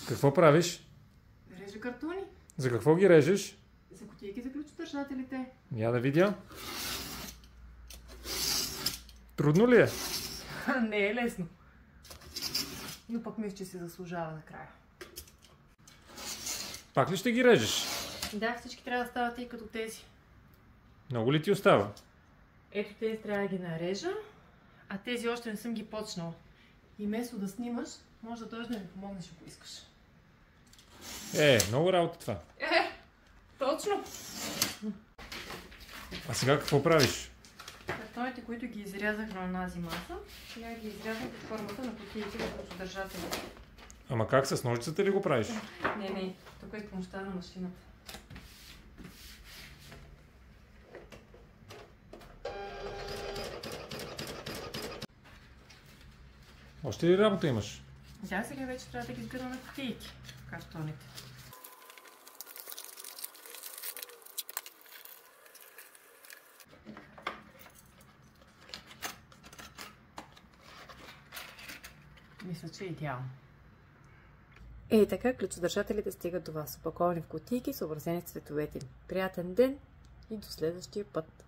Какво правиш? Режа картони. За какво ги режеш? За кутийки за ключодържателите. Я да видя. Трудно ли е? Не е лесно. Но пък мисля, че се заслужава накрая. Пак ли ще ги режеш? Да, всички трябва да стават и като тези. Много ли ти остава? Ето тези трябва да ги нарежа, а тези още не съм ги почнала. И вместо да снимаш, може да дойдеш да ми помогнеш, ако искаш. Много работа това. Точно! А сега какво правиш? Картоните, които ги изрязах на онази маса, сега ги изрязах под формата на кутийки за ключодържатели. Ама как, с ножицата ли го правиш? Не, тук е помощта на машината. Още ли работа имаш? Да, сега вече трябва да ги сгърна на кутийки, картоните. Мисля, че е идеално. И така ключодържателите стигат до вас, опаковани в кутийки, съобразени с цветовете им. Приятен ден и до следващия път!